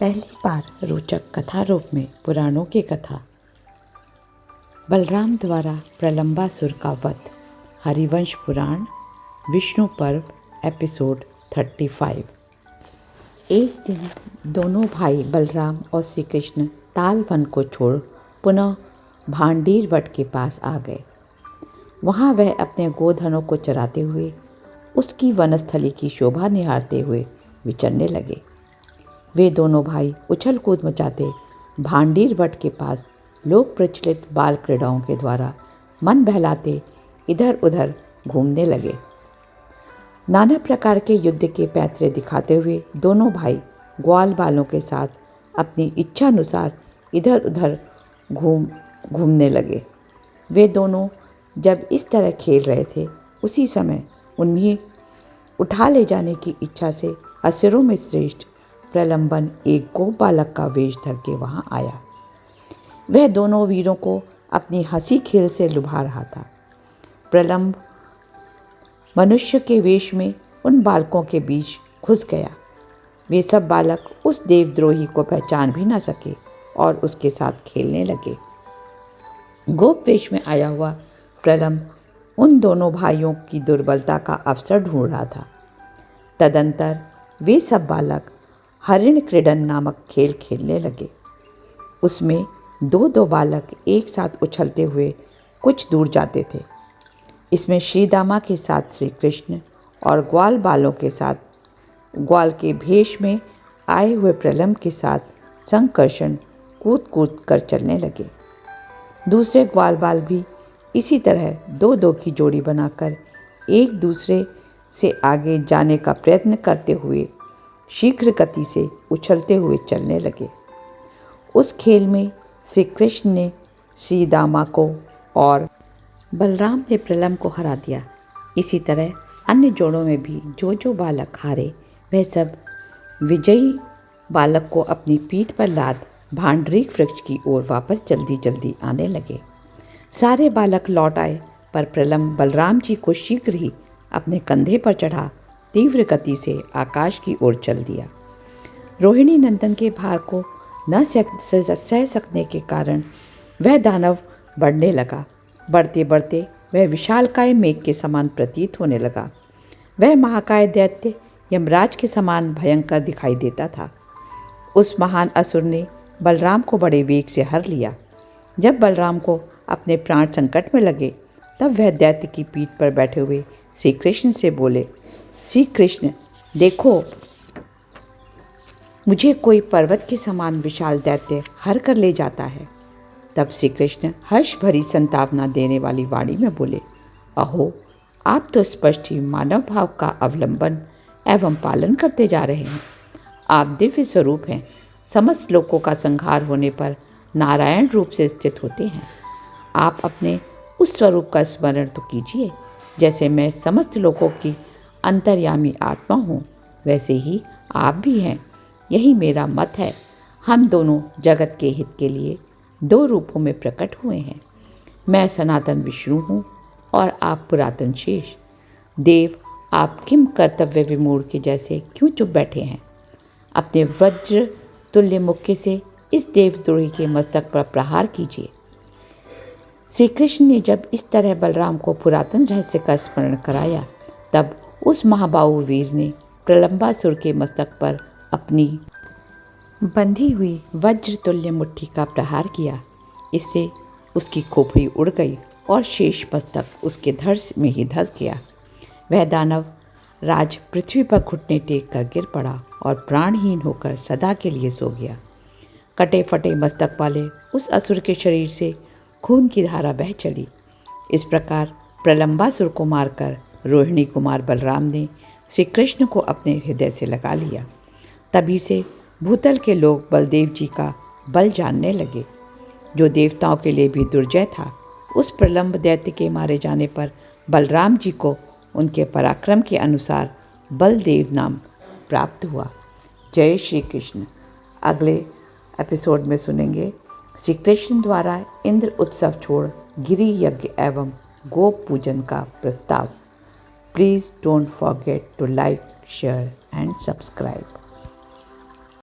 पहली बार रोचक कथा रूप में पुराणों की कथा। बलराम द्वारा प्रलंबासुर का वध। हरिवंश पुराण विष्णु पर्व एपिसोड 35। एक दिन दोनों भाई बलराम और श्री कृष्ण ताल वन को छोड़ पुनः भांडीर वट के पास आ गए। वहाँ वह अपने गोधनों को चराते हुए उसकी वनस्थली की शोभा निहारते हुए विचरने लगे। वे दोनों भाई उछल कूद मचाते भांडीर वट के पास लोक प्रचलित बाल क्रीड़ाओं के द्वारा मन बहलाते इधर उधर घूमने लगे। नाना प्रकार के युद्ध के पैतरे दिखाते हुए दोनों भाई ग्वाल बालों के साथ अपनी इच्छा अनुसार इधर उधर घूमने लगे। वे दोनों जब इस तरह खेल रहे थे, उसी समय उन्हें उठा ले जाने की इच्छा से असुरों में श्रेष्ठ प्रलंबन एक गोप बालक का वेश धर के वहाँ आया। वह दोनों वीरों को अपनी हंसी खेल से लुभा रहा था। प्रलंब मनुष्य के वेश में उन बालकों के बीच घुस गया। वे सब बालक उस देवद्रोही को पहचान भी न सके और उसके साथ खेलने लगे। गोप वेश में आया हुआ प्रलंब उन दोनों भाइयों की दुर्बलता का अवसर ढूंढ रहा था। तदंतर वे सब बालक हरिण क्रीडन नामक खेल खेलने लगे। उसमें दो दो बालक एक साथ उछलते हुए कुछ दूर जाते थे। इसमें श्रीदामा के साथ श्री कृष्ण और ग्वाल बालों के साथ ग्वाल के भेष में आए हुए प्रलंब के साथ संकर्षण कूद कूद कर चलने लगे। दूसरे ग्वाल बाल भी इसी तरह दो दो की जोड़ी बनाकर एक दूसरे से आगे जाने का प्रयत्न करते हुए शीघ्र गति से उछलते हुए चलने लगे। उस खेल में श्री कृष्ण ने श्री दामा को और बलराम ने प्रलंब को हरा दिया। इसी तरह अन्य जोड़ों में भी जो बालक हारे, वह सब विजयी बालक को अपनी पीठ पर लाद भांडरीक वृक्ष की ओर वापस जल्दी जल्दी आने लगे। सारे बालक लौट आए, पर प्रलंब बलराम जी को शीघ्र ही अपने कंधे पर चढ़ा तीव्र गति से आकाश की ओर चल दिया। रोहिणी नंदन के भार को न सह सकने के कारण वह दानव बढ़ने लगा। बढ़ते बढ़ते वह विशालकाय मेघ के समान प्रतीत होने लगा। वह महाकाय दैत्य यमराज के समान भयंकर दिखाई देता था। उस महान असुर ने बलराम को बड़े वेग से हर लिया। जब बलराम को अपने प्राण संकट में लगे, तब वह दैत्य की पीठ पर बैठे हुए श्री कृष्ण से बोले, श्री कृष्ण, देखो, मुझे कोई पर्वत के समान विशाल दैत्य हर कर ले जाता है। तब श्री कृष्ण हर्ष भरी संतावना देने वाली वाणी में बोले, अहो, आप तो स्पष्ट ही मानव भाव का अवलंबन एवं पालन करते जा रहे हैं। आप दिव्य स्वरूप हैं। समस्त लोकों का संहार होने पर नारायण रूप से स्थित होते हैं। आप अपने उस स्वरूप का स्मरण तो कीजिए। जैसे मैं समस्त लोकों की अंतर्यामी आत्मा हूँ, वैसे ही आप भी हैं। यही मेरा मत है। हम दोनों जगत के हित के लिए दो रूपों में प्रकट हुए हैं। मैं सनातन विष्णु हूँ और आप पुरातन शेष। देव, आप किम कर्तव्य विमूढ़ के जैसे क्यों चुप बैठे हैं? अपने वज्र तुल्य मुक्के से इस देवद्रोही के मस्तक पर प्रहार कीजिए। श्री कृष्ण ने जब इस तरह बलराम को पुरातन रहस्य का स्मरण कराया, तब उस महाबाहु वीर ने प्रलंबासुर के मस्तक पर अपनी बंधी हुई वज्र तुल्य मुट्ठी का प्रहार किया। इससे उसकी खोपड़ी उड़ गई और शेष मस्तक उसके धड़ में ही धंस गया। वह दानव राज पृथ्वी पर घुटने टेक कर गिर पड़ा और प्राणहीन होकर सदा के लिए सो गया। कटे फटे मस्तक वाले उस असुर के शरीर से खून की धारा बह चली। इस प्रकार प्रलंबासुर को मारकर रोहिणी कुमार बलराम ने श्री कृष्ण को अपने हृदय से लगा लिया। तभी से भूतल के लोग बलदेव जी का बल जानने लगे, जो देवताओं के लिए भी दुर्जय था। उस प्रलंब दैत्य के मारे जाने पर बलराम जी को उनके पराक्रम के अनुसार बलदेव नाम प्राप्त हुआ। जय श्री कृष्ण। अगले एपिसोड में सुनेंगे श्री कृष्ण द्वारा इंद्र उत्सव छोड़ गिरि यज्ञ एवं गोप पूजन का प्रस्ताव। Please don't forget to like, share and subscribe.